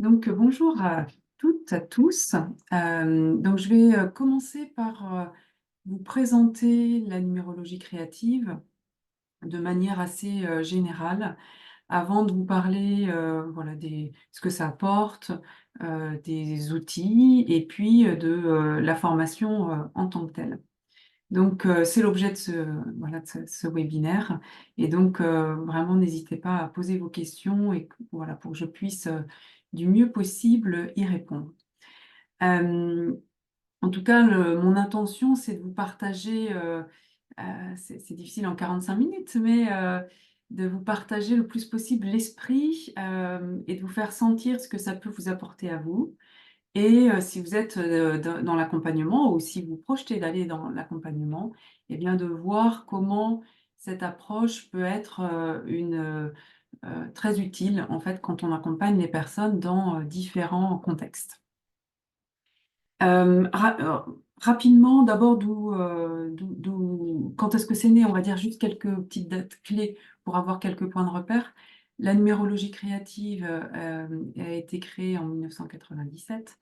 Bonjour à toutes, à tous. Je vais commencer par vous présenter la numérologie créative de manière assez générale, avant de vous parler voilà, ce que ça apporte, des outils et puis de la formation en tant que telle. C'est l'objet de voilà, ce webinaire. Vraiment, n'hésitez pas à poser vos questions voilà, pour que je puisse du mieux possible y répondre. Euh, En tout cas, mon intention, c'est de vous partager, c'est difficile en 45 minutes, mais de vous partager le plus possible l'esprit et de vous faire sentir ce que ça peut vous apporter à vous. Et si vous êtes dans l'accompagnement ou si vous projetez d'aller dans l'accompagnement, eh bien de voir comment cette approche peut être très utile en fait quand on accompagne les personnes dans différents contextes. Rapidement, d'abord, quand est-ce que c'est né? On va dire juste quelques petites dates clés pour avoir quelques points de repère. La numérologie créative a été créée en 1997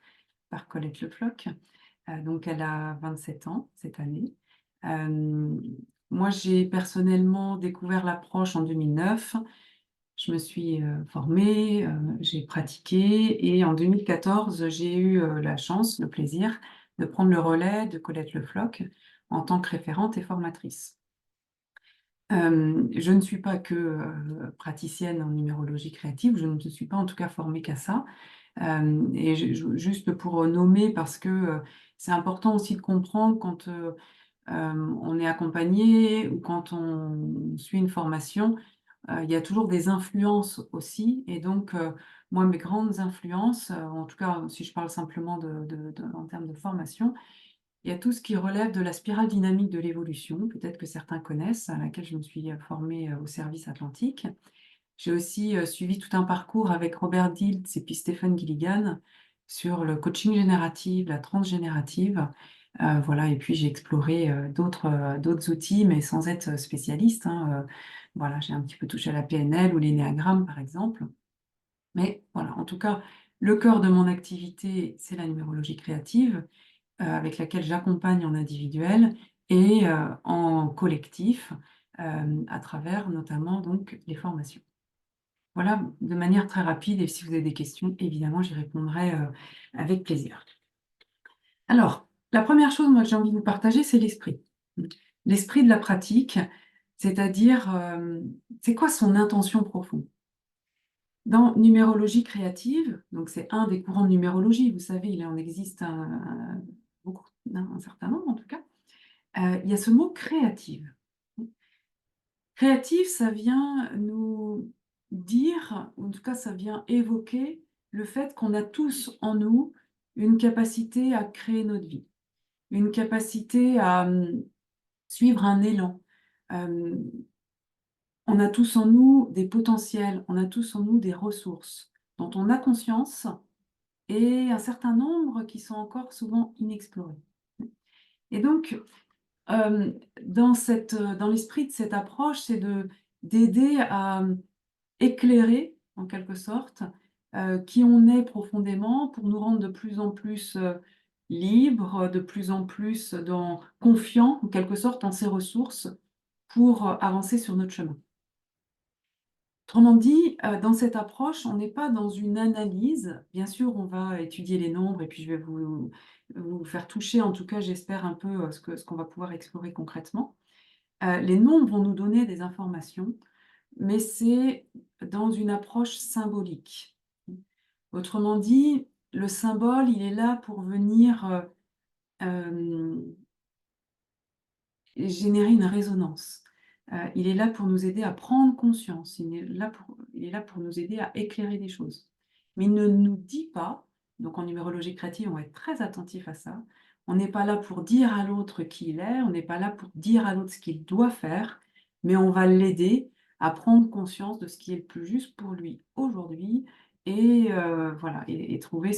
par Colette Le Floch. Donc, elle a 27 ans cette année. Euh, Moi, j'ai personnellement découvert l'approche en 2009. Je me suis formée, j'ai pratiqué et en 2014, j'ai eu la chance, le plaisir de prendre le relais de Colette Le Floch en tant que référente et formatrice. Je ne suis pas que praticienne en numérologie créative, je ne me suis pas en tout cas formée qu'à ça. Juste pour nommer, parce que c'est important aussi de comprendre quand on est accompagné ou quand on suit une formation, il y a toujours des influences aussi. Moi, mes grandes influences, en tout cas, si je parle simplement en termes de formation, il y a tout ce qui relève de la spirale dynamique de l'évolution, peut-être que certains connaissent, à laquelle je me suis formée au service Atlantique. J'ai aussi suivi tout un parcours avec Robert Dilts et puis Stephen Gilligan sur le coaching génératif, la transgénérative. Voilà, et puis j'ai exploré d'autres outils, mais sans être spécialiste, hein. Voilà, j'ai un petit peu touché à la PNL ou l'énéagramme, par exemple. Mais voilà, en tout cas, le cœur de mon activité, c'est la numérologie créative, avec laquelle j'accompagne en individuel et en collectif, à travers notamment donc les formations. Voilà, de manière très rapide, et si vous avez des questions, évidemment, j'y répondrai avec plaisir. Alors, la première chose, moi, que j'ai envie de vous partager, c'est l'esprit. L'esprit de la pratique, c'est-à-dire, c'est quoi son intention profonde? Dans numérologie créative, donc c'est un des courants de numérologie, vous savez, il en existe beaucoup, un certain nombre en tout cas, il y a ce mot créative. Créatif, ça vient nous dire, ou en tout cas ça vient évoquer le fait qu'on a tous en nous une capacité à créer notre vie, une capacité à suivre un élan. Euh, on a tous en nous des potentiels, on a tous en nous des ressources dont on a conscience et un certain nombre qui sont encore souvent inexplorés. Et donc, euh, dans l'esprit de cette approche, c'est d'aider à éclairer, en quelque sorte, qui on est profondément pour nous rendre de plus en plus libres, de plus en plus confiants, en quelque sorte, en ces ressources pour avancer sur notre chemin. Autrement dit, dans cette approche, on n'est pas dans une analyse. Bien sûr, on va étudier les nombres et puis je vais vous faire toucher, en tout cas, j'espère un peu ce qu'on va pouvoir explorer concrètement. Les nombres vont nous donner des informations, mais c'est dans une approche symbolique. Autrement dit, le symbole, il est là pour venir générer une résonance. Il est là pour nous aider à prendre conscience, il est là pour nous aider à éclairer des choses. Mais il ne nous dit pas, donc en numérologie créative, on va être très attentif à ça, on n'est pas là pour dire à l'autre qui il est, on n'est pas là pour dire à l'autre ce qu'il doit faire, mais on va l'aider à prendre conscience de ce qui est le plus juste pour lui aujourd'hui et, voilà, et trouver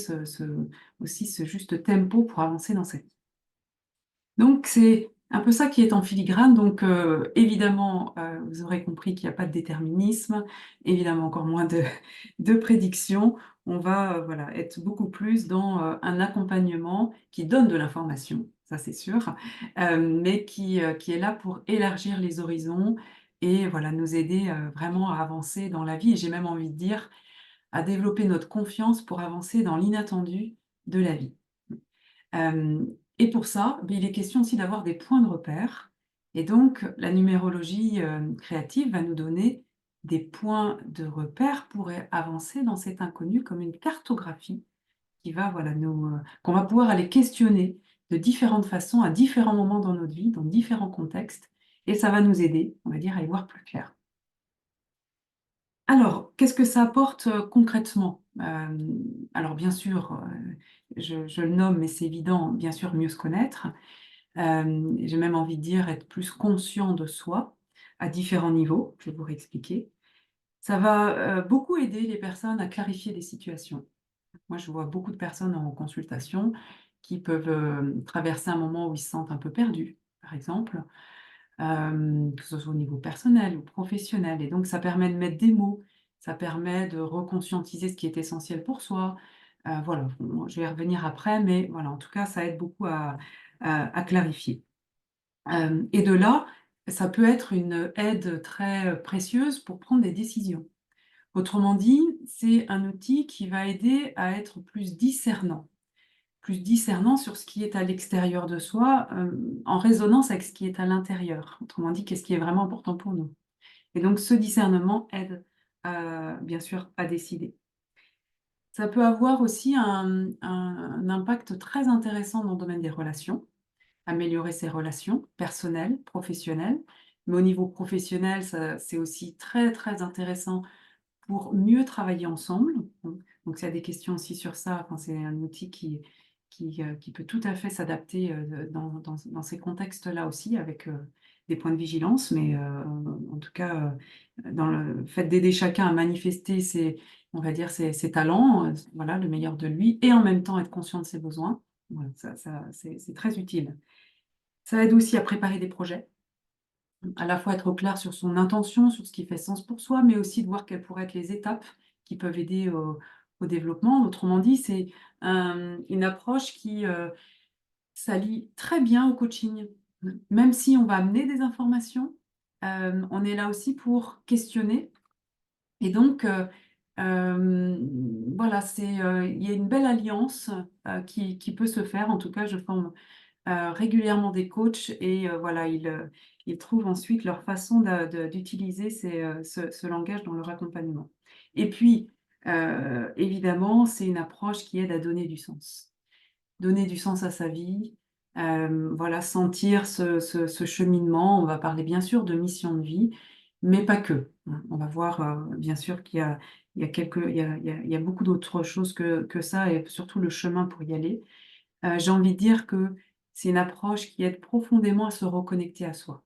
aussi ce juste tempo pour avancer dans cette vie. Donc, c'est un peu ça qui est en filigrane. Évidemment, vous aurez compris qu'il n'y a pas de déterminisme, évidemment encore moins de prédiction. on va voilà, être beaucoup plus dans un accompagnement qui donne de l'information, ça c'est sûr, mais qui est là pour élargir les horizons et voilà, nous aider vraiment à avancer dans la vie. Et j'ai même envie de dire à développer notre confiance pour avancer dans l'inattendu de la vie. Euh, et pour ça, ben, il est question aussi d'avoir des points de repère. Et donc, la numérologie créative va nous donner des points de repère pour avancer dans cet inconnu comme une cartographie qui va, voilà, qu'on va pouvoir aller questionner de différentes façons à différents moments dans notre vie, dans différents contextes. Et ça va nous aider, on va dire, à y voir plus clair. Alors, qu'est-ce que ça apporte concrètement? Alors, bien sûr, je le nomme, mais c'est évident, bien sûr, mieux se connaître. J'ai même envie de dire être plus conscient de soi à différents niveaux, je vais vous réexpliquer. Ça va beaucoup aider les personnes à clarifier des situations. Moi, je vois beaucoup de personnes en consultation qui peuvent traverser un moment où ils se sentent un peu perdus, par exemple, que ce soit au niveau personnel ou professionnel. Et donc, ça permet de mettre des mots, ça permet de reconscientiser ce qui est essentiel pour soi. Voilà, bon, je vais y revenir après, mais voilà, en tout cas, ça aide beaucoup à clarifier. Et de là, ça peut être une aide très précieuse pour prendre des décisions. Autrement dit, c'est un outil qui va aider à être plus discernant sur ce qui est à l'extérieur de soi, en résonance avec ce qui est à l'intérieur. Autrement dit, qu'est-ce qui est vraiment important pour nous. Et donc, ce discernement aide, bien sûr, à décider. Ça peut avoir aussi un impact très intéressant dans le domaine des relations, améliorer ses relations personnelles, professionnelles. Mais au niveau professionnel, c'est aussi très, très intéressant pour mieux travailler ensemble. Donc, s'il y a des questions aussi sur ça, enfin, c'est un outil qui peut tout à fait s'adapter dans ces contextes-là aussi, avec des points de vigilance. Mais en tout cas, dans le fait d'aider chacun à manifester on va dire, ses talents, voilà, le meilleur de lui, et en même temps être conscient de ses besoins, voilà, c'est très utile. Ça aide aussi à préparer des projets, à la fois être au clair sur son intention, sur ce qui fait sens pour soi, mais aussi de voir quelles pourraient être les étapes qui peuvent aider au développement. Autrement dit, c'est une approche qui s'allie très bien au coaching. Même si on va amener des informations, on est là aussi pour questionner. Et donc, voilà, il y a une belle alliance qui peut se faire. En tout cas, je forme régulièrement des coachs et voilà, ils trouvent ensuite leur façon d'utiliser ce langage dans leur accompagnement. Et puis, évidemment, c'est une approche qui aide à donner du sens. Donner du sens à sa vie, voilà, sentir ce cheminement. On va parler bien sûr de mission de vie, mais pas que, hein. On va voir bien sûr il y a beaucoup d'autres choses que ça et surtout le chemin pour y aller. J'ai envie de dire que c'est une approche qui aide profondément à se reconnecter à soi.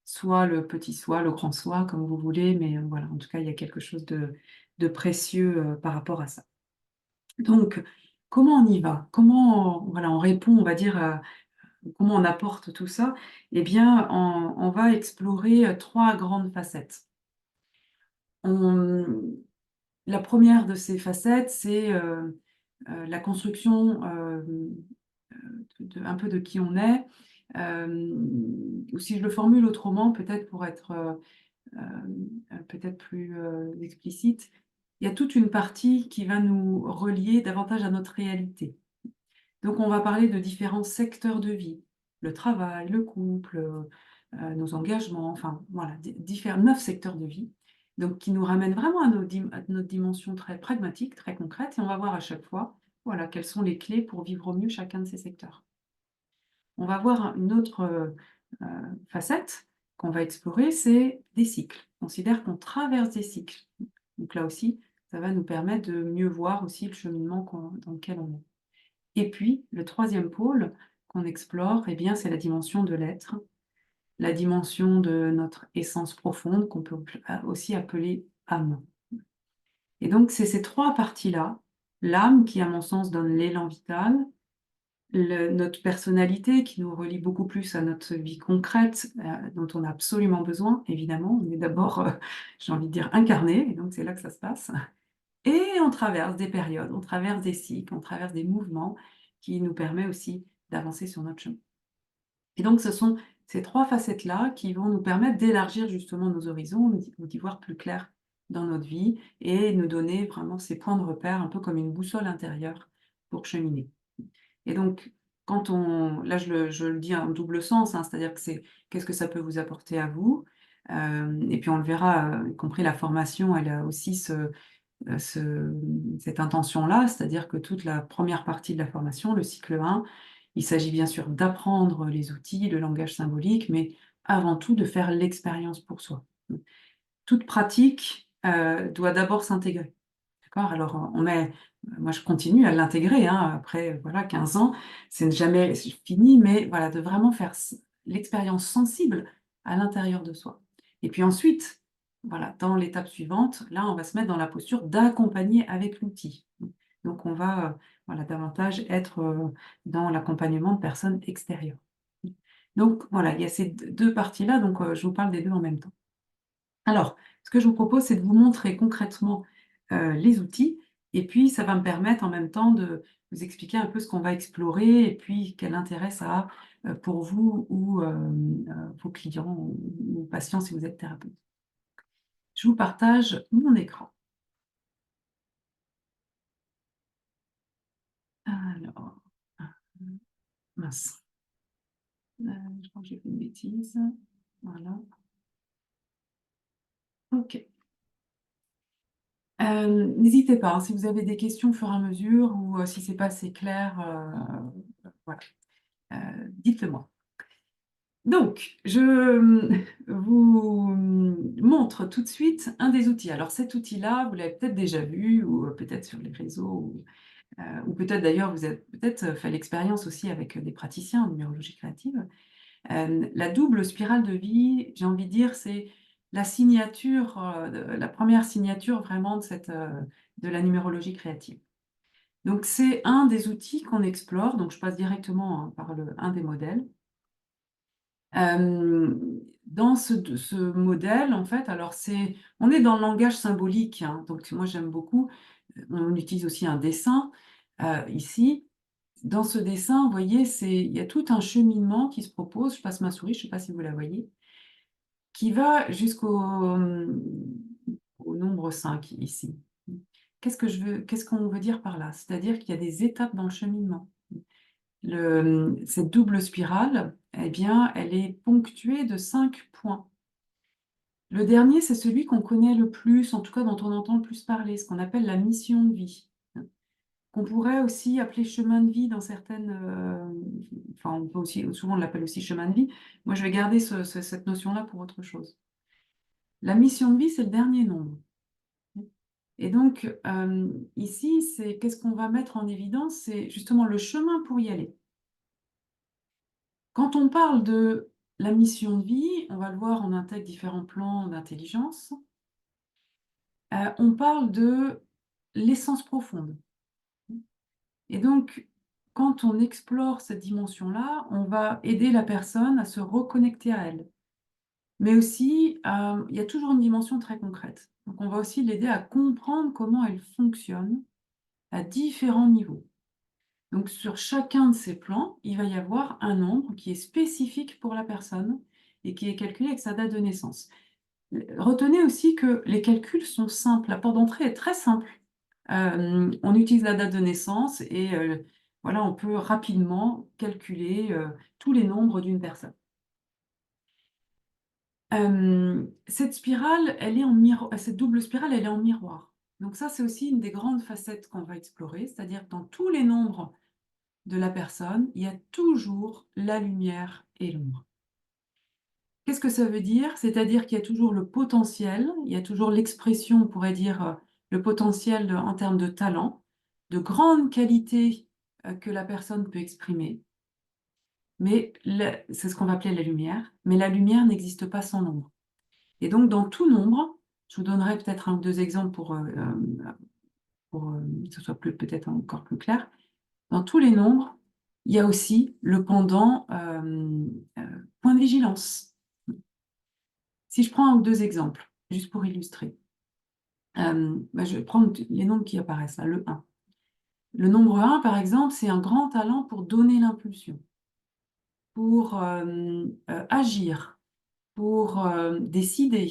Soit le petit soi, le grand soi, comme vous voulez, mais voilà, en tout cas, il y a quelque chose de précieux par rapport à ça. Donc, comment on y va? Comment voilà, on répond, on va dire, comment on apporte tout ça? Eh bien, on va explorer 3 grandes facettes. On La première de ces facettes, c'est la construction un peu de qui on est. Ou si je le formule autrement, peut-être pour être peut-être plus explicite, il y a toute une partie qui va nous relier davantage à notre réalité. Donc on va parler de différents secteurs de vie, le travail, le couple, nos engagements, enfin voilà, différents 9 secteurs de vie, donc qui nous ramènent vraiment à notre dimension très pragmatique, très concrète, et on va voir à chaque fois, voilà, quelles sont les clés pour vivre au mieux chacun de ces secteurs. On va voir une autre facette qu'on va explorer, c'est des cycles. On considère qu'on traverse des cycles. Donc là aussi, ça va nous permettre de mieux voir aussi le cheminement dans lequel on est. Et puis, le troisième pôle qu'on explore, eh bien, c'est la dimension de l'être, la dimension de notre essence profonde, qu'on peut aussi appeler âme. Et donc, c'est ces 3 parties-là, l'âme qui, à mon sens, donne l'élan vital, notre personnalité qui nous relie beaucoup plus à notre vie concrète, dont on a absolument besoin, évidemment. On est d'abord, j'ai envie de dire, incarné, et donc c'est là que ça se passe. Et on traverse des périodes, on traverse des cycles, on traverse des mouvements qui nous permettent aussi d'avancer sur notre chemin. Et donc, ce sont ces trois facettes-là qui vont nous permettre d'élargir justement nos horizons, ou d'y voir plus clair dans notre vie et nous donner vraiment ces points de repère, un peu comme une boussole intérieure pour cheminer. Et donc, là je le dis en double sens, hein, c'est-à-dire que c'est qu'est-ce que ça peut vous apporter à vous. Et puis on le verra, y compris la formation, elle a aussi cette intention-là, c'est-à-dire que toute la première partie de la formation, le cycle 1, il s'agit bien sûr d'apprendre les outils, le langage symbolique, mais avant tout de faire l'expérience pour soi. Toute pratique doit d'abord s'intégrer. D'accord? Alors, moi, je continue à l'intégrer, hein, après, voilà, 15 ans. C'est jamais fini, mais voilà, de vraiment faire l'expérience sensible à l'intérieur de soi. Et puis ensuite, voilà, dans l'étape suivante, là, on va se mettre dans la posture d'accompagner avec l'outil. Donc, on va, voilà, davantage être dans l'accompagnement de personnes extérieures. Donc, voilà, il y a ces deux parties-là, donc je vous parle des deux en même temps. Alors, ce que je vous propose, c'est de vous montrer concrètement, les outils et puis ça va me permettre en même temps de vous expliquer un peu ce qu'on va explorer et puis quel intérêt ça a, pour vous ou vos clients ou patients si vous êtes thérapeute. Je vous partage mon écran. Alors, mince, je crois que j'ai fait une bêtise. Voilà, OK. N'hésitez pas, hein, si vous avez des questions au fur et à mesure ou si c'est pas assez clair, voilà, dites-le moi. Donc, je vous montre tout de suite un des outils. Alors cet outil-là, vous l'avez peut-être déjà vu ou peut-être sur les réseaux ou peut-être d'ailleurs vous avez peut-être fait l'expérience aussi avec des praticiens en numérologie créative. La double spirale de vie, j'ai envie de dire, c'est la signature, la première signature vraiment de la numérologie créative. Donc c'est un des outils qu'on explore, donc je passe directement, hein, par un des modèles. Dans ce modèle, en fait, alors on est dans le langage symbolique, hein, donc moi j'aime beaucoup. On utilise aussi un dessin ici. Dans ce dessin, vous voyez, il y a tout un cheminement qui se propose. Je passe ma souris, je ne sais pas si vous la voyez, qui va au nombre 5 ici. Qu'est-ce qu'on veut dire par là? C'est-à-dire qu'il y a des étapes dans le cheminement. Cette double spirale, eh bien, elle est ponctuée de 5 points. Le dernier, c'est celui qu'on connaît le plus, en tout cas dont on entend le plus parler, ce qu'on appelle la mission de vie, qu'on pourrait aussi appeler chemin de vie dans certaines... enfin, on peut aussi, souvent on l'appelle aussi chemin de vie. Moi, je vais garder cette notion-là pour autre chose. La mission de vie, c'est le dernier nombre. Et donc, ici, qu'est-ce qu'on va mettre en évidence? C'est justement le chemin pour y aller. Quand on parle de la mission de vie, on va le voir, on intègre différents plans d'intelligence. On parle de l'essence profonde. Et donc, quand on explore cette dimension-là, on va aider la personne à se reconnecter à elle. Mais aussi, il y a toujours une dimension très concrète. Donc, on va aussi l'aider à comprendre comment elle fonctionne à différents niveaux. Donc, sur chacun de ces plans, il va y avoir un nombre qui est spécifique pour la personne et qui est calculé avec sa date de naissance. Retenez aussi que les calculs sont simples. La porte d'entrée est très simple. On utilise la date de naissance et voilà, on peut rapidement calculer tous les nombres d'une personne. Cette spirale, cette double spirale, elle est en miroir. Donc ça, c'est aussi une des grandes facettes qu'on va explorer, c'est-à-dire que dans tous les nombres de la personne, il y a toujours la lumière et l'ombre. Qu'est-ce que ça veut dire? C'est-à-dire qu'il y a toujours le potentiel, il y a toujours l'expression, on pourrait dire, le potentiel en termes de talent, de grandes qualités que la personne peut exprimer. Mais c'est ce qu'on va appeler la lumière, mais la lumière n'existe pas sans nombre. Et donc, dans tout nombre, je vous donnerai peut-être un ou deux exemples pour que ce soit peut-être encore plus clair. Dans tous les nombres, il y a aussi le pendant point de vigilance. Si je prends un ou deux exemples, juste pour illustrer. Je vais prendre les nombres qui apparaissent là, le 1. Le nombre 1, par exemple, c'est un grand talent pour donner l'impulsion, pour agir, pour décider,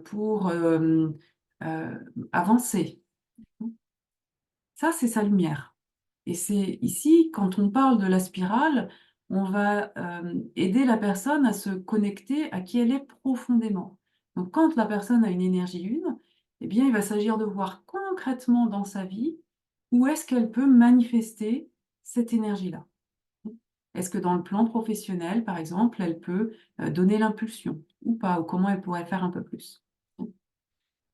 pour euh, avancer. Ça, c'est sa lumière. Et c'est ici, quand on parle de la spirale, on va aider la personne à se connecter à qui elle est profondément. Donc, quand la personne a une énergie lune, eh bien, il va s'agir de voir concrètement dans sa vie où est-ce qu'elle peut manifester cette énergie-là. Est-ce que dans le plan professionnel, par exemple, elle peut donner l'impulsion ou pas, ou comment elle pourrait faire un peu plus.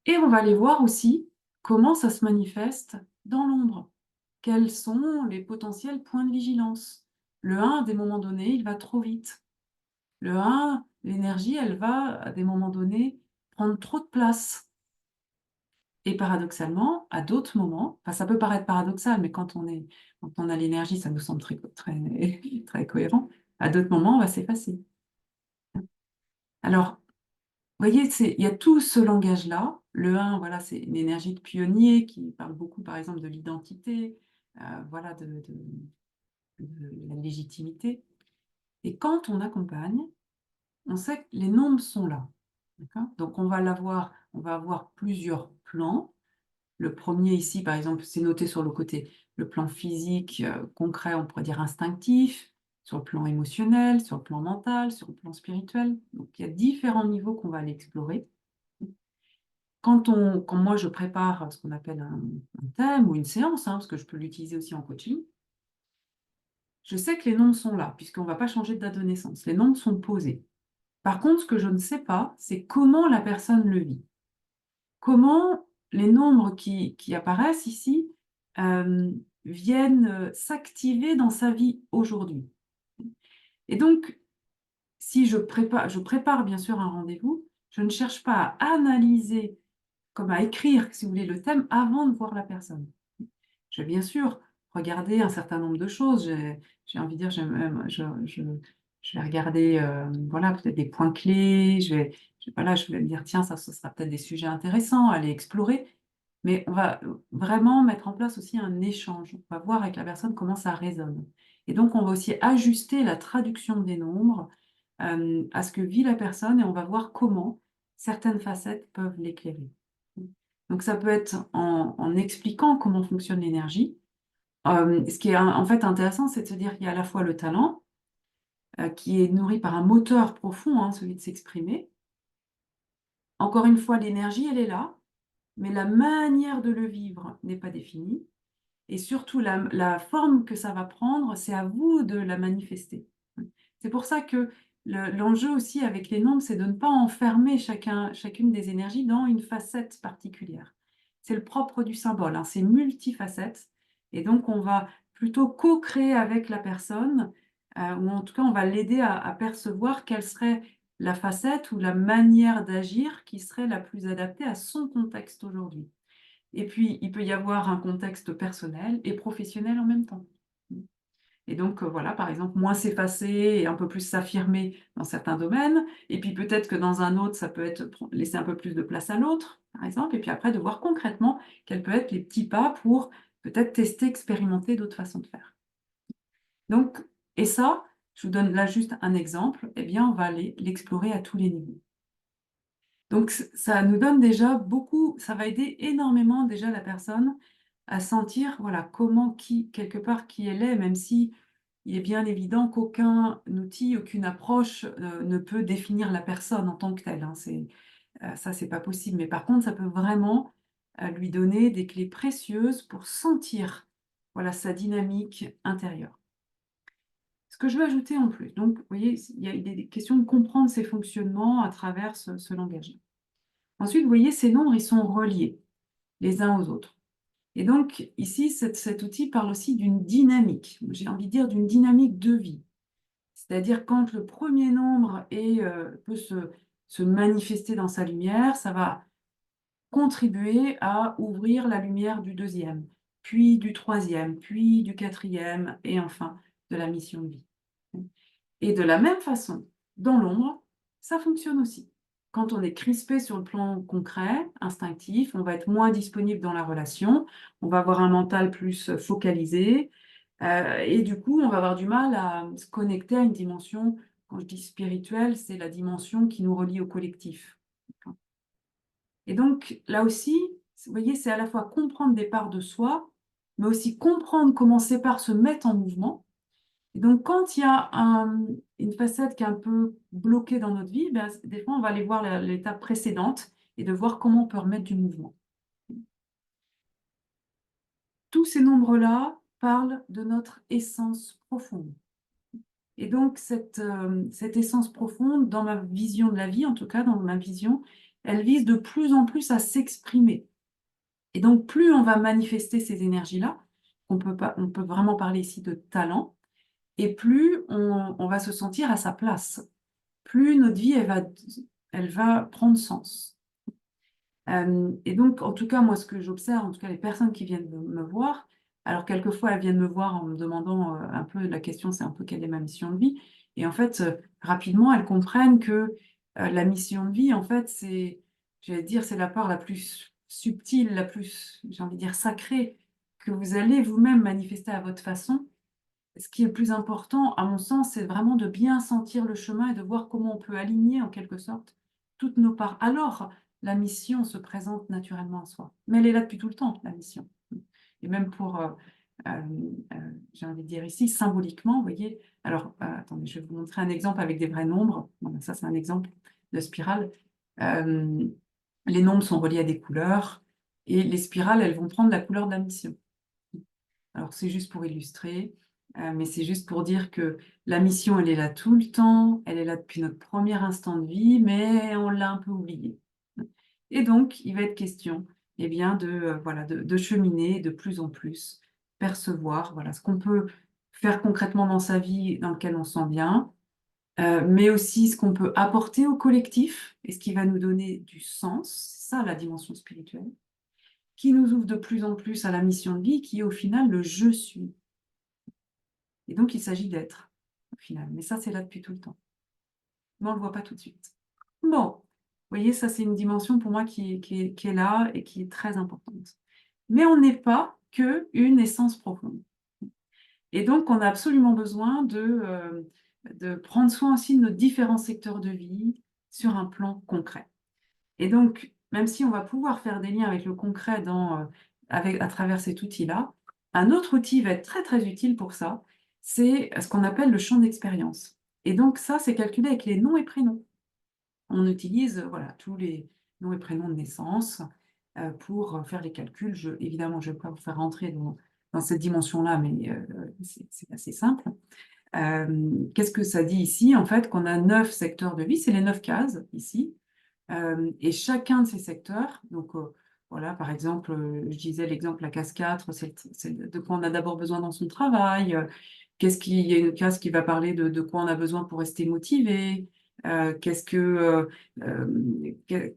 Et on va aller voir aussi comment ça se manifeste dans l'ombre. Quels sont les potentiels points de vigilance? Le 1, à des moments donnés, il va trop vite. Le 1, l'énergie, elle va, à des moments donnés, prendre trop de place. Et paradoxalement, à d'autres moments, enfin, ça peut paraître paradoxal, mais quand on a l'énergie, ça nous semble très, très, très cohérent. À d'autres moments, on va s'effacer. Alors, vous voyez, il y a tout ce langage-là. Le 1, voilà, c'est une énergie de pionnier qui parle beaucoup, par exemple, de l'identité, voilà, de la légitimité. Et quand on accompagne, on sait que les nombres sont là. Donc, on va avoir plusieurs plans. Le premier ici, par exemple, c'est noté sur le côté, le plan physique, concret, on pourrait dire instinctif, sur le plan émotionnel, sur le plan mental, sur le plan spirituel. Donc, il y a différents niveaux qu'on va aller explorer. Quand moi je prépare ce qu'on appelle un thème ou une séance, parce que je peux l'utiliser aussi en coaching, je sais que les nombres sont là, puisqu'on ne va pas changer de date de naissance. Les nombres sont posés. Par contre, ce que je ne sais pas, c'est comment la personne le vit. Comment les nombres qui apparaissent ici euh, viennent s'activer dans sa vie aujourd'hui. Et donc, si je prépare bien sûr un rendez-vous, je ne cherche pas à analyser, comme à écrire, si vous voulez, le thème avant de voir la personne. Je vais bien sûr regarder un certain nombre de choses. J'ai envie de dire, je vais regarder voilà, peut-être des points clés. Voilà, je vais me dire, tiens, ça, ce sera peut-être des sujets intéressants à aller explorer. Mais on va vraiment mettre en place aussi un échange. On va voir avec la personne comment ça résonne. Et donc, on va aussi ajuster la traduction des nombres à ce que vit la personne et on va voir comment certaines facettes peuvent l'éclairer. Donc, ça peut être en expliquant comment fonctionne l'énergie. Ce qui est en fait intéressant, c'est de se dire qu'il y a à la fois le talent, qui est nourri par un moteur profond, celui de s'exprimer. Encore une fois, l'énergie, elle est là, mais la manière de le vivre n'est pas définie. Et surtout, la forme que ça va prendre, c'est à vous de la manifester. C'est pour ça que l'enjeu aussi avec les nombres, c'est de ne pas enfermer chacune des énergies dans une facette particulière. C'est le propre du symbole, c'est multifacette. Et donc, on va plutôt co-créer avec la personne, ou en tout cas, on va l'aider à percevoir quelle serait la facette ou la manière d'agir qui serait la plus adaptée à son contexte aujourd'hui. Et puis, il peut y avoir un contexte personnel et professionnel en même temps. Et donc, voilà, par exemple, moins s'effacer et un peu plus s'affirmer dans certains domaines. Et puis, peut-être que dans un autre, ça peut être laisser un peu plus de place à l'autre, par exemple. Et puis après, de voir concrètement quels peuvent être les petits pas pour peut-être tester, expérimenter d'autres façons de faire. Donc, et ça, je vous donne là juste un exemple. Eh bien, on va aller l'explorer à tous les niveaux. Donc, ça nous donne déjà beaucoup, ça va aider énormément déjà la personne à sentir, voilà, comment, quelque part, qui elle est, même si il est bien évident qu'aucun outil, aucune approche ne peut définir la personne en tant que telle. Ça, c'est pas possible. Mais par contre, ça peut vraiment lui donner des clés précieuses pour sentir, voilà, sa dynamique intérieure. Ce que je veux ajouter en plus, donc, vous voyez, il y a des questions de comprendre ces fonctionnements à travers ce langage. Ensuite, vous voyez, ces nombres, ils sont reliés les uns aux autres. Et donc, ici, cet outil parle aussi d'une dynamique. J'ai envie de dire d'une dynamique de vie. C'est-à-dire quand le premier nombre peut se manifester dans sa lumière, ça va contribuer à ouvrir la lumière du deuxième, puis du troisième, puis du quatrième, et enfin de la mission de vie. Et de la même façon, dans l'ombre, ça fonctionne aussi. quand on est crispé sur le plan concret, instinctif, on va être moins disponible dans la relation, on va avoir un mental plus focalisé, et du coup, on va avoir du mal à se connecter à une dimension, quand je dis spirituelle, c'est la dimension qui nous relie au collectif. Et donc, là aussi, vous voyez, c'est à la fois comprendre des parts de soi, mais aussi comprendre comment ces parts se mettent en mouvement. Et donc, quand il y a une facette qui est un peu bloquée dans notre vie, ben, des fois, on va aller voir l'étape précédente et de voir comment on peut remettre du mouvement. Tous ces nombres-là parlent de notre essence profonde. Et donc, cette essence profonde, dans ma vision de la vie, en tout cas, dans ma vision, elle vise de plus en plus à s'exprimer. Et donc, plus on va manifester ces énergies-là, on peut vraiment parler ici de talent, et plus on va se sentir à sa place, plus notre vie, elle va prendre sens. Et donc, en tout cas, moi, ce que j'observe, en tout cas, les personnes qui viennent me voir, alors quelquefois, elles viennent me voir en me demandant un peu, la question, c'est un peu quelle est ma mission de vie. Et en fait, rapidement, elles comprennent que la mission de vie, en fait, j'allais dire, c'est la part la plus subtile, la plus, j'ai envie de dire, sacrée, que vous allez vous-même manifester à votre façon. Ce qui est le plus important, à mon sens, c'est vraiment de bien sentir le chemin et de voir comment on peut aligner, en quelque sorte, toutes nos parts. Alors, la mission se présente naturellement à soi. Mais elle est là depuis tout le temps, la mission. Et même euh, j'ai envie de dire ici, symboliquement, vous voyez. Alors, attendez, je vais vous montrer un exemple avec des vrais nombres. Voilà, ça, c'est un exemple de spirale. Euh, les nombres sont reliés à des couleurs et les spirales, elles vont prendre la couleur de la mission. Alors, c'est juste pour illustrer, mais c'est juste pour dire que la mission, elle est là tout le temps, elle est là depuis notre premier instant de vie, mais on l'a un peu oubliée. Et donc, il va être question, eh bien, voilà, de cheminer de plus en plus, percevoir, voilà, ce qu'on peut faire concrètement dans sa vie, dans lequel on se sent bien, mais aussi ce qu'on peut apporter au collectif et ce qui va nous donner du sens. C'est ça la dimension spirituelle, qui nous ouvre de plus en plus à la mission de vie, qui est au final le je suis. Et donc, il s'agit d'être, au final. Mais ça, c'est là depuis tout le temps. Mais on ne le voit pas tout de suite. Bon, vous voyez, ça, c'est une dimension pour moi qui est là et qui est très importante. Mais on n'est pas qu'une essence profonde. Et donc, on a absolument besoin de prendre soin aussi de nos différents secteurs de vie sur un plan concret. Et donc, même si on va pouvoir faire des liens avec le concret à travers cet outil-là, un autre outil va être très très utile pour ça, c'est ce qu'on appelle le champ d'expérience. Et donc ça, c'est calculé avec les noms et prénoms. On utilise voilà, tous les noms et prénoms de naissance pour faire les calculs. Évidemment, je ne vais pas vous faire rentrer dans cette dimension-là, mais c'est assez simple. Qu'est-ce que ça dit ici? En fait, qu'on a 9 secteurs de vie, c'est les 9 cases ici. Et chacun de ces secteurs, donc voilà, par exemple, je disais l'exemple, la case 4, c'est de quoi on a d'abord besoin dans son travail. Il y a une case qui va parler de quoi on a besoin pour rester motivé. Qu'est-ce que, que-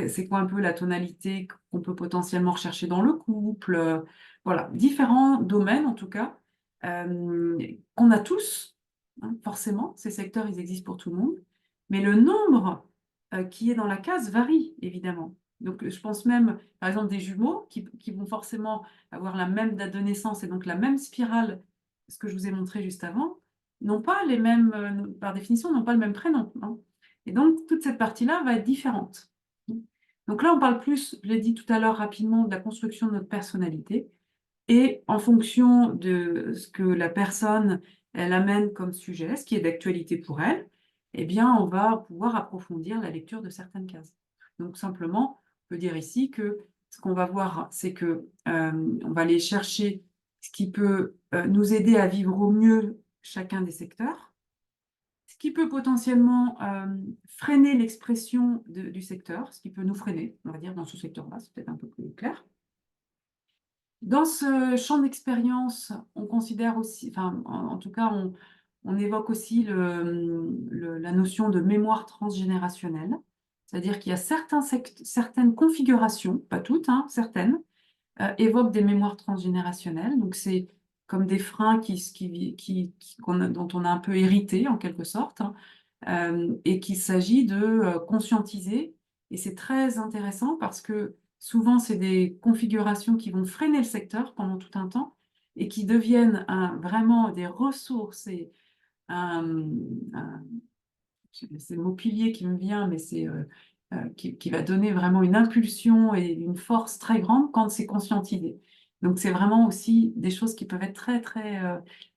c'est quoi un peu la tonalité qu'on peut potentiellement rechercher dans le couple. Voilà, différents domaines en tout cas, qu'on a tous, hein, forcément, ces secteurs, ils existent pour tout le monde, mais le nombre qui est dans la case varie, évidemment. Donc, je pense même, par exemple, des jumeaux qui vont forcément avoir la même date de naissance et donc la même spirale, ce que je vous ai montré juste avant, n'ont pas les mêmes, par définition, n'ont pas le même prénom, hein. Et donc, toute cette partie-là va être différente. Donc là, on parle plus, je l'ai dit tout à l'heure rapidement, de la construction de notre personnalité. Et en fonction de ce que la personne, elle amène comme sujet, ce qui est d'actualité pour elle, eh bien, on va pouvoir approfondir la lecture de certaines cases. Donc, simplement, on peut dire ici que ce qu'on va voir, c'est que on va aller chercher ce qui peut nous aider à vivre au mieux chacun des secteurs, ce qui peut potentiellement freiner l'expression du secteur, ce qui peut nous freiner, on va dire, dans ce secteur-là, c'est peut-être un peu plus clair. Dans ce champ d'expérience, on considère aussi, enfin, en tout cas, on évoque aussi la notion de mémoire transgénérationnelle, c'est-à-dire qu'il y a certaines configurations, pas toutes, hein, certaines, évoquent des mémoires transgénérationnelles. Donc, c'est comme des freins dont on a un peu hérité, en quelque sorte, hein. et qu'il s'agit de conscientiser. Et c'est très intéressant parce que souvent, c'est des configurations qui vont freiner le secteur pendant tout un temps et qui deviennent vraiment des ressources et un, un- c'est le mot pilier qui me vient, mais c'est qui va donner vraiment une impulsion et une force très grande quand c'est conscientisé. Donc c'est vraiment aussi des choses qui peuvent être très très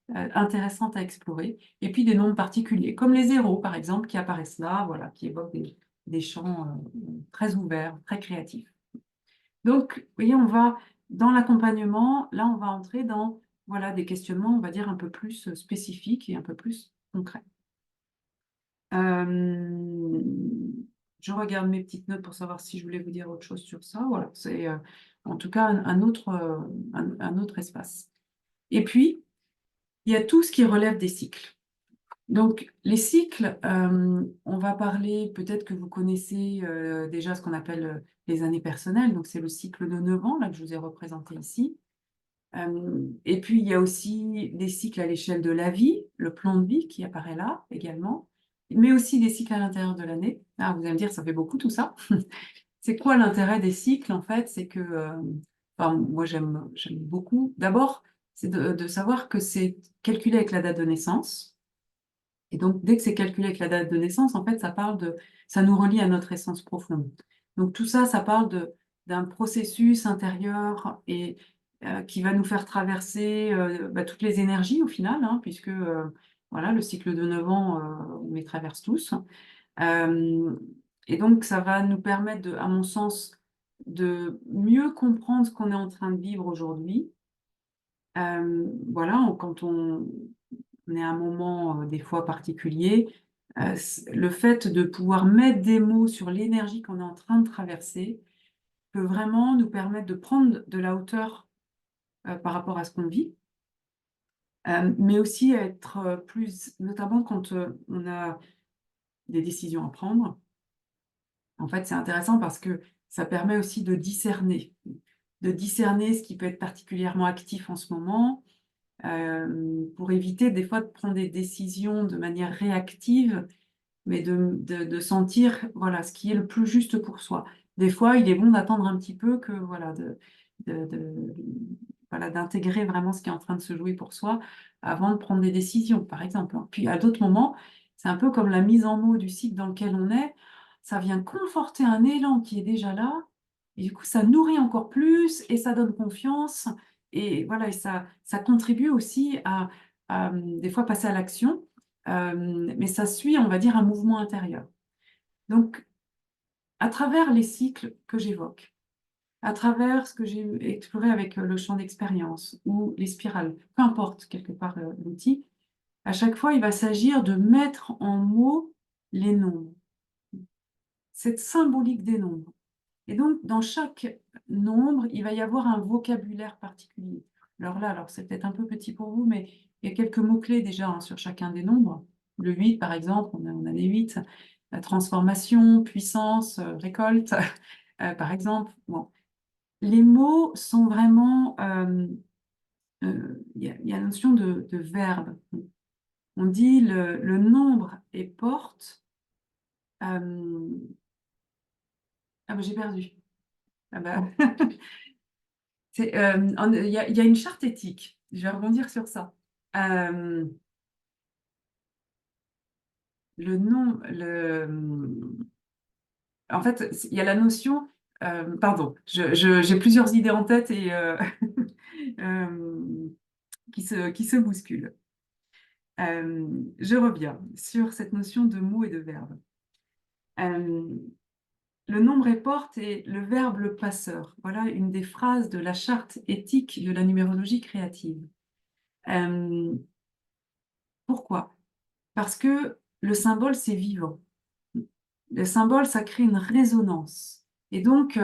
intéressantes à explorer. Et puis des nombres particuliers, comme les zéros par exemple, qui apparaissent là, voilà, qui évoquent des champs très ouverts, très créatifs. Donc, vous voyez, on va dans l'accompagnement, là on va entrer dans voilà, des questionnements, on va dire, un peu plus spécifiques et un peu plus concrets. Euh, je regarde mes petites notes pour savoir si je voulais vous dire autre chose sur ça. Voilà, c'est en tout cas un autre espace. Et puis, il y a tout ce qui relève des cycles. Donc, les cycles, on va parler, peut-être que vous connaissez déjà ce qu'on appelle les années personnelles. Donc, c'est le cycle de 9 ans, là, que je vous ai représenté ici. Et puis, il y a aussi des cycles à l'échelle de la vie, le plan de vie qui apparaît là également, mais aussi des cycles à l'intérieur de l'année. Ah, vous allez me dire, ça fait beaucoup tout ça. C'est quoi l'intérêt des cycles, en fait? C'est que, enfin, moi, j'aime beaucoup. D'abord, c'est de savoir que c'est calculé avec la date de naissance. Et donc, dès que c'est calculé avec la date de naissance, en fait, ça nous relie à notre essence profonde. Donc, tout ça, ça parle d'un processus intérieur et qui va nous faire traverser toutes les énergies au final, hein, puisque voilà, le cycle de 9 ans, on les traverse tous. Euh, et donc, ça va nous permettre, à mon sens, de mieux comprendre ce qu'on est en train de vivre aujourd'hui. Voilà, quand on est à un moment des fois particulier, le fait de pouvoir mettre des mots sur l'énergie qu'on est en train de traverser peut vraiment nous permettre de prendre de la hauteur par rapport à ce qu'on vit, mais aussi être plus, notamment quand on a des décisions à prendre. En fait, c'est intéressant parce que ça permet aussi de discerner ce qui peut être particulièrement actif en ce moment, pour éviter des fois de prendre des décisions de manière réactive, mais de sentir voilà, ce qui est le plus juste pour soi. Des fois, il est bon d'attendre un petit peu que voilà, de- de- voilà, d'intégrer vraiment ce qui est en train de se jouer pour soi avant de prendre des décisions, par exemple. Puis à d'autres moments, c'est un peu comme la mise en mots du cycle dans lequel on est. Ça vient conforter un élan qui est déjà là, et du coup, ça nourrit encore plus et ça donne confiance. Et voilà, et ça contribue aussi à, des fois passer à l'action, mais ça suit, on va dire, un mouvement intérieur. Donc, à travers les cycles que j'évoque, à travers ce que j'ai exploré avec le champ d'expérience ou les spirales, peu importe quelque part l'outil, à chaque fois, il va s'agir de mettre en mots les nombres, cette symbolique des nombres. Et donc, dans chaque nombre, il va y avoir un vocabulaire particulier. Alors là, c'est peut-être un peu petit pour vous, mais il y a quelques mots-clés déjà hein, sur chacun des nombres. Le 8, par exemple, on a les 8. La transformation, puissance, récolte, par exemple. Bon. Les mots sont vraiment... il y a la notion de verbe. On dit le nombre est porte. euh, Ah ben j'ai perdu. Ah bah, il y a une charte éthique. Je vais rebondir sur ça. Euh, le nom, en fait, il y a la notion. Pardon, j'ai plusieurs idées en tête et euh, qui se bousculent. Je reviens sur cette notion de mot et de verbe. Euh, le nombre est porte et le verbe le passeur. Voilà une des phrases de la charte éthique de la numérologie créative. Euh, Pourquoi? Parce que le symbole, c'est vivant. Le symbole, ça crée une résonance. Et donc,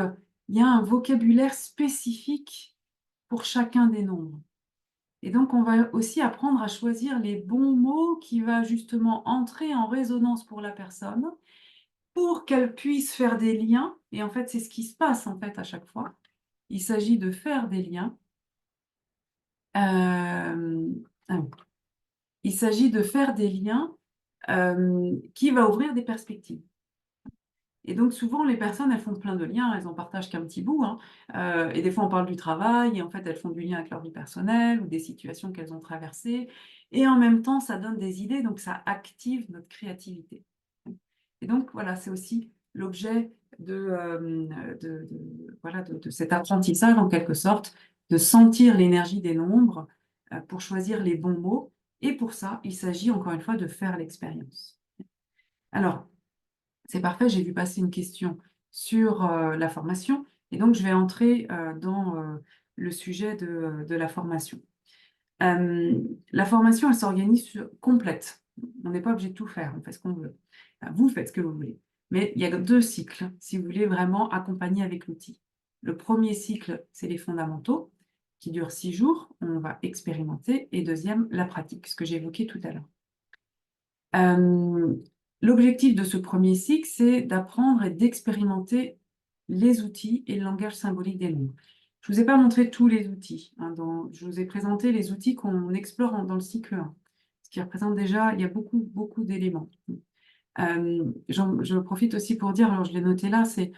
il y a un vocabulaire spécifique pour chacun des nombres. Et donc, on va aussi apprendre à choisir les bons mots qui va justement entrer en résonance pour la personne, pour qu'elle puisse faire des liens. Et en fait, c'est ce qui se passe en fait à chaque fois. Il s'agit de faire des liens. Euh, ah oui. Il s'agit de faire des liens qui va ouvrir des perspectives. Et donc souvent, les personnes, elles font plein de liens, elles en partagent qu'un petit bout, hein. Et des fois, on parle du travail, et en fait, elles font du lien avec leur vie personnelle ou des situations qu'elles ont traversées. Et en même temps, ça donne des idées, donc ça active notre créativité. Et donc, voilà, c'est aussi l'objet voilà, de cet apprentissage, en quelque sorte, de sentir l'énergie des nombres pour choisir les bons mots. Et pour ça, il s'agit encore une fois de faire l'expérience. Alors, c'est parfait, j'ai vu passer une question sur la formation, et donc je vais entrer dans le sujet de la formation. La formation, elle s'organise complète. On n'est pas obligé de tout faire, on fait ce qu'on veut. Enfin, vous faites ce que vous voulez. Mais il y a 2 cycles, si vous voulez vraiment accompagner avec l'outil. Le premier cycle, c'est les fondamentaux, qui durent 6 jours, on va expérimenter, et deuxième, la pratique, ce que j'ai évoqué tout à l'heure. L'objectif de ce premier cycle, c'est d'apprendre et d'expérimenter les outils et le langage symbolique des nombres. Je ne vous ai pas montré tous les outils, hein, je vous ai présenté les outils qu'on explore dans le cycle 1, ce qui représente déjà, il y a beaucoup, beaucoup d'éléments. Je profite aussi pour dire, alors je l'ai noté là, c'est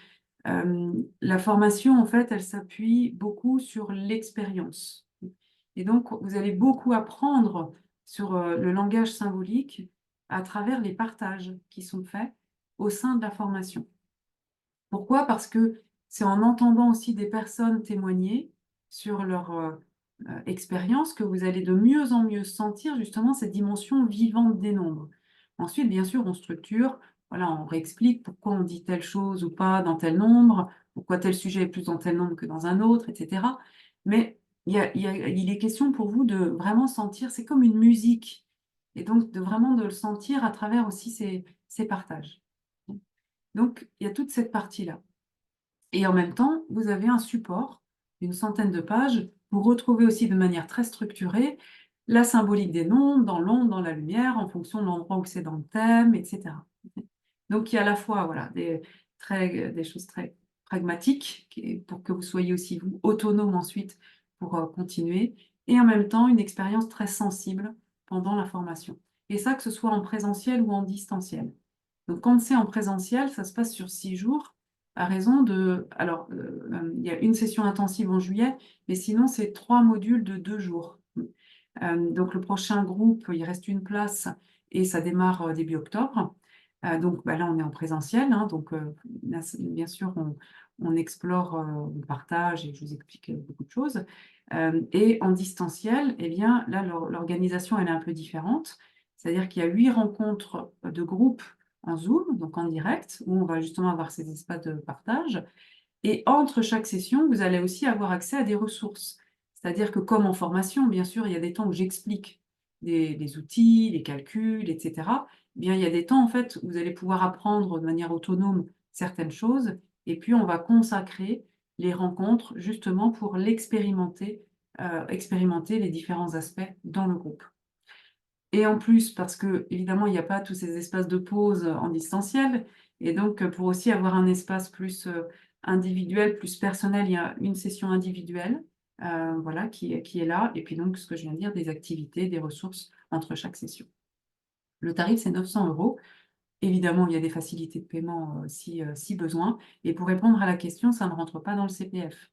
la formation, en fait, elle s'appuie beaucoup sur l'expérience. Et donc, vous allez beaucoup apprendre sur le langage symbolique à travers les partages qui sont faits au sein de la formation. Pourquoi? Parce que c'est en entendant aussi des personnes témoigner sur leur expérience que vous allez de mieux en mieux sentir justement cette dimension vivante des nombres. Ensuite, bien sûr, on structure, voilà, on réexplique pourquoi on dit telle chose ou pas dans tel nombre, pourquoi tel sujet est plus dans tel nombre que dans un autre, etc. Mais il est question pour vous de vraiment sentir, c'est comme une musique, et donc de vraiment de le sentir à travers aussi ces partages. Donc, il y a toute cette partie-là. Et en même temps, vous avez un support d'une centaine de pages pour retrouver aussi de manière très structurée la symbolique des nombres, dans l'ombre, dans la lumière, en fonction de l'endroit où c'est dans le thème, etc. Donc, il y a à la fois voilà, des choses très pragmatiques pour que vous soyez aussi, vous, autonome ensuite pour continuer, et en même temps, une expérience très sensible pendant la formation. Et ça, que ce soit en présentiel ou en distanciel. Donc, quand c'est en présentiel, ça se passe sur 6 jours, à raison de... Alors, il y a une session intensive en juillet, mais sinon, c'est 3 modules de 2 jours. Donc, le prochain groupe, il reste une place et ça démarre début octobre. Donc, bah, là, on est en présentiel, hein, donc bien sûr, on explore, on partage et je vous explique beaucoup de choses. Et en distanciel, eh bien, là, l'organisation, elle est un peu différente. C'est-à-dire qu'il y a 8 rencontres de groupe en Zoom, donc en direct, où on va justement avoir ces espaces de partage. Et entre chaque session, vous allez aussi avoir accès à des ressources. C'est-à-dire que comme en formation, bien sûr, il y a des temps où j'explique des outils, les calculs, etc. Eh bien, il y a des temps, en fait, où vous allez pouvoir apprendre de manière autonome certaines choses. Et puis, on va consacrer les rencontres justement pour l'expérimenter, expérimenter les différents aspects dans le groupe. Et en plus, parce que évidemment, il n'y a pas tous ces espaces de pause en distanciel. Et donc, pour aussi avoir un espace plus individuel, plus personnel, il y a une session individuelle, voilà, qui est là. Et puis donc, ce que je viens de dire, des activités, des ressources entre chaque session. Le tarif, c'est 900 €. Évidemment, il y a des facilités de paiement si besoin. Et pour répondre à la question, ça ne rentre pas dans le CPF.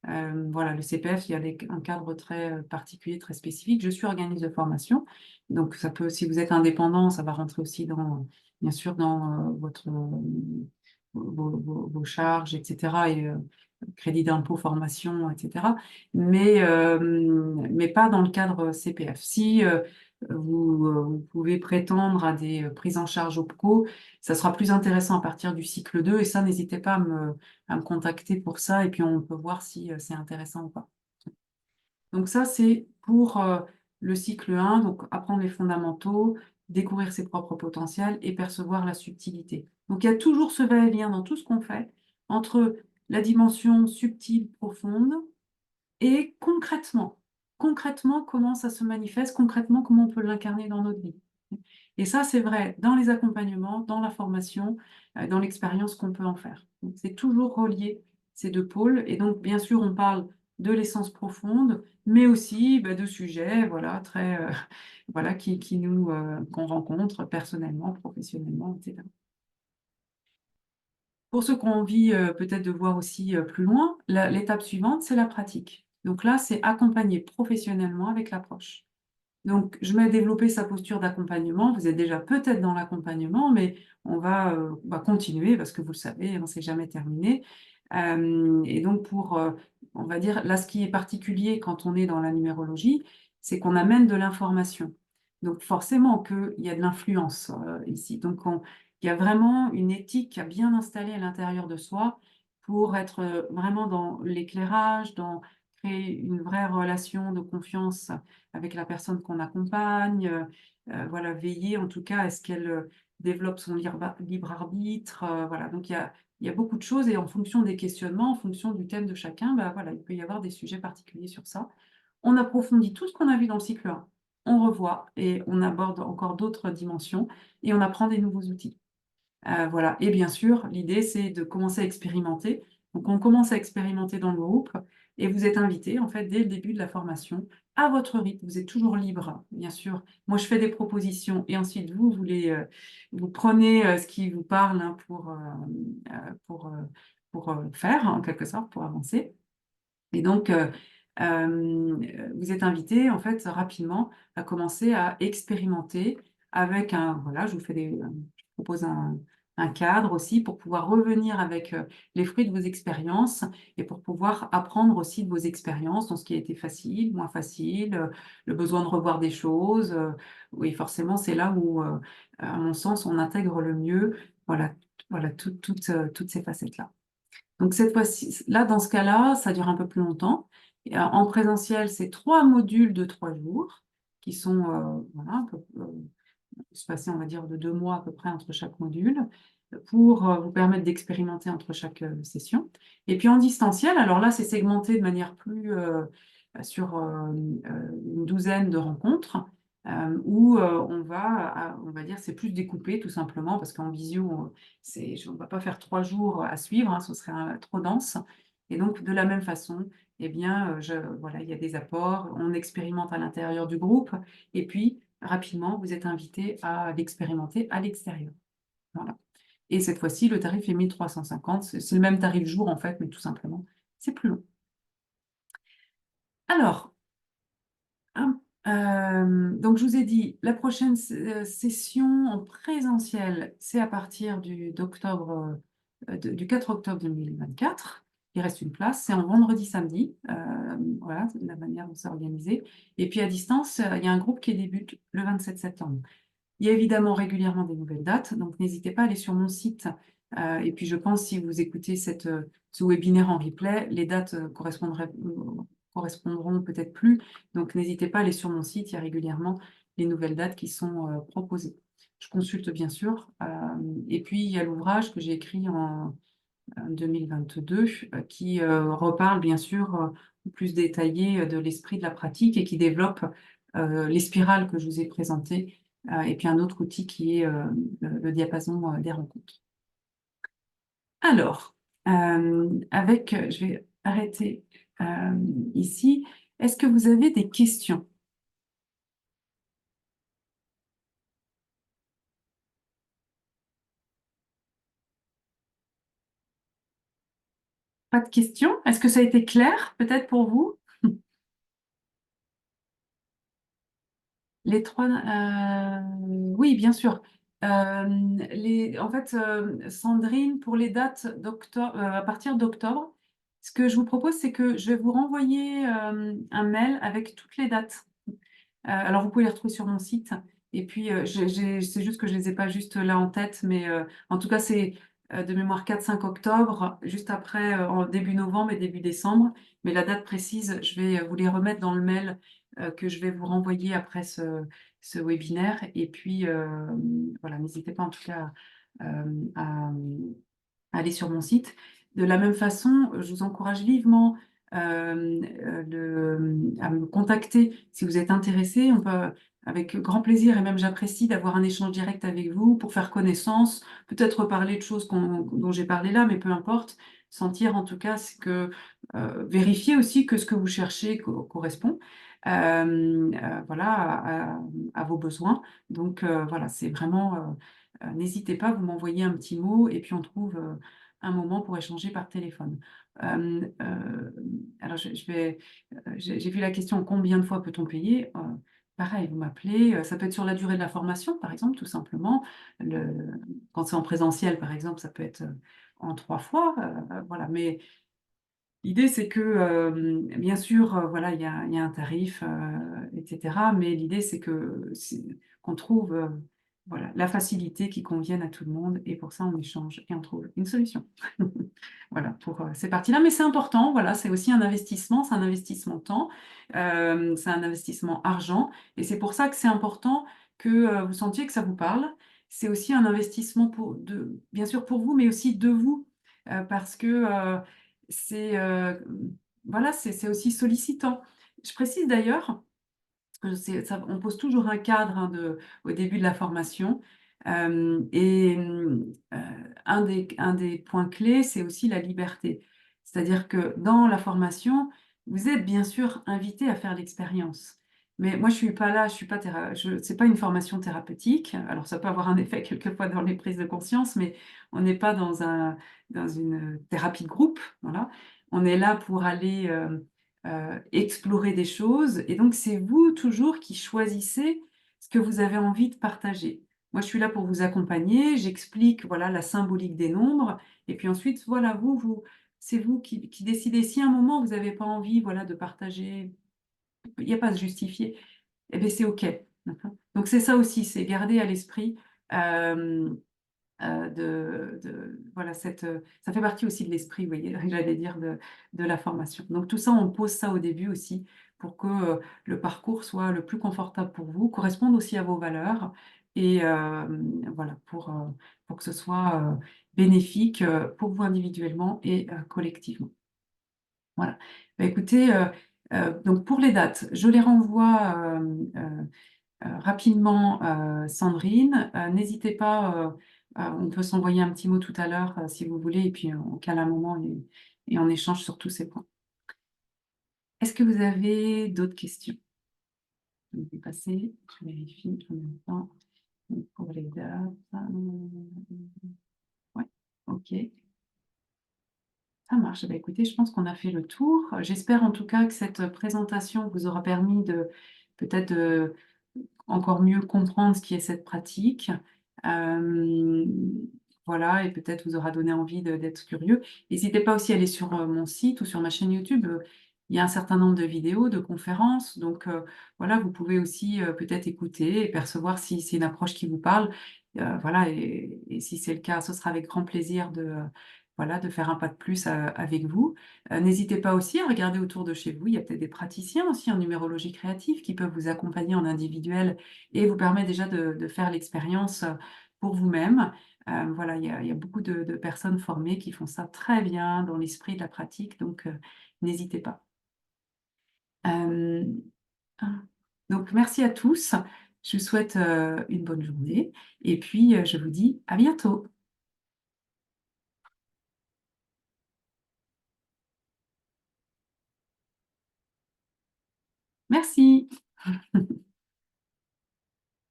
Voilà, le CPF, il y a un cadre très particulier, très spécifique. Je suis organisme de formation, donc ça peut, si vous êtes indépendant, ça va rentrer aussi bien sûr, dans vos charges, etc. Et crédit d'impôt, formation, etc. Mais pas dans le cadre CPF. Si vous pouvez prétendre à des prises en charge OPCO, ça sera plus intéressant à partir du cycle 2, et ça, n'hésitez pas à me contacter pour ça, et puis on peut voir si c'est intéressant ou pas. Donc ça, c'est pour le cycle 1, donc apprendre les fondamentaux, découvrir ses propres potentiels et percevoir la subtilité. Donc il y a toujours ce va-et-vient dans tout ce qu'on fait entre la dimension subtile, profonde, et concrètement, comment ça se manifeste, concrètement, comment on peut l'incarner dans notre vie. Et ça, c'est vrai dans les accompagnements, dans la formation, dans l'expérience qu'on peut en faire. Donc, c'est toujours relié, ces 2 pôles. Et donc, bien sûr, on parle de l'essence profonde, mais aussi de sujets voilà, très, voilà, qu'on rencontre personnellement, professionnellement, etc. Pour ceux qui ont envie peut-être de voir aussi plus loin, l'étape suivante, c'est la pratique. Donc là, c'est accompagner professionnellement avec l'approche. Donc, je mets à développer sa posture d'accompagnement. Vous êtes déjà peut-être dans l'accompagnement, mais on va continuer parce que vous le savez, hein, c'est jamais terminé. Et donc on va dire, là, ce qui est particulier quand on est dans la numérologie, c'est qu'on amène de l'information. Donc forcément qu'il y a de l'influence ici. Donc il y a vraiment une éthique à bien installer à l'intérieur de soi pour être vraiment dans l'éclairage, dans créer une vraie relation de confiance avec la personne qu'on accompagne, voilà, veiller en tout cas à ce qu'elle, développe son libre arbitre, voilà. Donc il y a beaucoup de choses et en fonction des questionnements, en fonction du thème de chacun, voilà, il peut y avoir des sujets particuliers sur ça. On approfondit tout ce qu'on a vu dans le cycle 1, on revoit et on aborde encore d'autres dimensions et on apprend des nouveaux outils. Voilà et bien sûr, l'idée, c'est de commencer à expérimenter. Donc on commence à expérimenter dans le groupe et vous êtes invités, en fait, dès le début de la formation, à votre rythme. Vous êtes toujours libre, bien sûr. Moi, je fais des propositions et ensuite vous prenez, ce qui vous parle, hein, pour faire, en quelque sorte, pour avancer. Et donc, vous êtes invité, en fait, rapidement à commencer à expérimenter avec voilà, je propose un cadre aussi pour pouvoir revenir avec, les fruits de vos expériences et pour pouvoir apprendre aussi de vos expériences, dans ce qui a été facile, moins facile, le besoin de revoir des choses, oui, forcément, c'est là où, à mon sens, on intègre le mieux, voilà, voilà, toutes ces facettes-là. Donc cette fois-ci là, dans ce cas-là, ça dure un peu plus longtemps et en présentiel, c'est 3 modules de 3 jours qui sont, voilà, un peu, espacés, on va dire, de 2 mois à peu près entre chaque module, pour, vous permettre d'expérimenter entre chaque, session et puis en distanciel, alors là, c'est segmenté de manière plus, sur, une douzaine de rencontres, où, on va dire, c'est plus découpé tout simplement parce qu'en visio, on va pas faire 3 jours à suivre, hein, ce serait, trop dense et donc de la même façon, eh bien, voilà, il y a des apports, on expérimente à l'intérieur du groupe et puis rapidement, vous êtes invité à l'expérimenter à l'extérieur. Voilà et cette fois-ci, le tarif est 1 350, c'est le même tarif jour en fait, mais tout simplement, c'est plus long. Alors, hein, donc je vous ai dit, la prochaine session en présentiel, c'est à partir du 4 octobre 2024. Il reste une place, c'est en vendredi, samedi, voilà, c'est la manière dont c'est organisé et puis à distance, il y a un groupe qui débute le 27 septembre. Il y a évidemment régulièrement des nouvelles dates, donc n'hésitez pas à aller sur mon site, et puis je pense si vous écoutez ce webinaire en replay, les dates, correspondront peut-être plus, donc n'hésitez pas à aller sur mon site, il y a régulièrement les nouvelles dates qui sont, proposées. Je consulte bien sûr, et puis il y a l'ouvrage que j'ai écrit en 2022, qui, reparle bien sûr, plus détaillé, de l'esprit de la pratique et qui développe, les spirales que je vous ai présentées, et puis un autre outil qui est, le diapason, des rencontres. Alors, je vais arrêter, ici. Est-ce que vous avez des questions? Pas de questions? Est-ce que ça a été clair peut-être pour vous? Les 3, oui, bien sûr. En fait, Sandrine, pour les dates à partir d'octobre, ce que je vous propose, c'est que je vais vous renvoyer, un mail avec toutes les dates. Alors vous pouvez les retrouver sur mon site et puis, c'est juste que je les ai pas juste là en tête, mais, en tout cas, c'est, de mémoire 4-5 octobre, juste après, en début novembre et début décembre. Mais la date précise, je vais, vous les remettre dans le mail, que je vais vous renvoyer après ce webinaire et puis, voilà, n'hésitez pas en tout cas, à aller sur mon site. De la même façon, je vous encourage vivement, à me contacter si vous êtes intéressé. On peut avec grand plaisir et même j'apprécie d'avoir un échange direct avec vous pour faire connaissance, peut-être parler de choses dont j'ai parlé là, mais peu importe. sentir en tout cas ce que vérifier aussi que ce que vous cherchez correspond, voilà, à vos besoins. Donc voilà, c'est vraiment, n'hésitez pas, vous m'envoyez un petit mot et puis on trouve, un moment pour échanger par téléphone. Alors je vais, j'ai vu la question: «Combien de fois peut-on payer?» Pareil, vous m'appelez, ça peut être sur la durée de la formation, par exemple, tout simplement. Quand c'est en présentiel, par exemple, ça peut être, en 3 fois, voilà. Mais l'idée, c'est que, bien sûr, voilà, il y a un tarif, et cetera, mais l'idée, c'est qu'on trouve, voilà, la facilité qui convienne à tout le monde et pour ça, on échange et on trouve une solution. Voilà, pour, ces parties-là, mais c'est important, voilà, c'est aussi un investissement, c'est un investissement temps, c'est un investissement argent et c'est pour ça que c'est important que, vous sentiez que ça vous parle. C'est aussi un investissement bien sûr pour vous, mais aussi de vous, parce que, c'est, voilà, c'est aussi sollicitant. Je précise d'ailleurs c'est ça, on pose toujours un cadre, hein, au début de la formation, et un des points clés, c'est aussi la liberté. C'est-à-dire que dans la formation, vous êtes bien sûr invité à faire l'expérience. Mais moi, je suis pas là, je suis pas c'est pas une formation thérapeutique. Alors ça peut avoir un effet quelquefois dans les prises de conscience, mais on n'est pas dans une thérapie de groupe, voilà. On est là pour aller, explorer des choses et donc c'est vous toujours qui choisissez ce que vous avez envie de partager. Moi, je suis là pour vous accompagner, j'explique, voilà, la symbolique des nombres et puis ensuite, voilà, c'est vous qui décidez. Si à un moment vous n'avez pas envie, voilà, de partager, il n'y a pas à se justifier, et beh, c'est OK, d'accord? Donc c'est ça aussi, c'est garder à l'esprit, hem de voilà ça fait partie aussi de l'esprit, vous voyez? J'allais dire de la formation. Donc tout ça, on pose ça au début aussi pour que, le parcours soit le plus confortable pour vous, corresponde aussi à vos valeurs et voilà pour que ce soit, bénéfique, pour vous individuellement et collectivement. Voilà. Bah, écoutez, donc pour les dates, je les renvoie, rapidement, Sandrine. N'hésitez pas, on peut s'envoyer un petit mot tout à l'heure, si vous voulez et puis on cale un moment et on échange sur tous ces points. Est-ce que vous avez d'autres questions? Je vais passer, je vérifie en même temps, donc pour les dates, ouais, OK, ça marche. Bah, écoutez, je pense qu'on a fait le tour. J'espère en tout cas que cette présentation vous aura permis de peut-être de encore mieux comprendre ce qui est cette pratique. Hem, voilà et peut-être vous aura donné envie d'être curieux. N'hésitez pas aussi à aller sur, mon site ou sur ma chaîne YouTube, il y a un certain nombre de vidéos, de conférences donc voilà, vous pouvez aussi, peut-être écouter et percevoir si c'est une approche qui vous parle. Voilà et si c'est le cas, ce sera avec grand plaisir voilà, de faire un pas de plus, avec vous. N'hésitez pas aussi à regarder autour de chez vous, il y a peut-être des praticiens aussi en numérologie créative qui peuvent vous accompagner en individuel et vous permettre déjà de faire l'expérience, pour vous-même. Voilà, il y a beaucoup de personnes formées qui font ça très bien dans l'esprit de la pratique, donc n'hésitez pas. Hem, ah, donc merci à tous. Je vous souhaite, une bonne journée et puis, je vous dis à bientôt. Merci.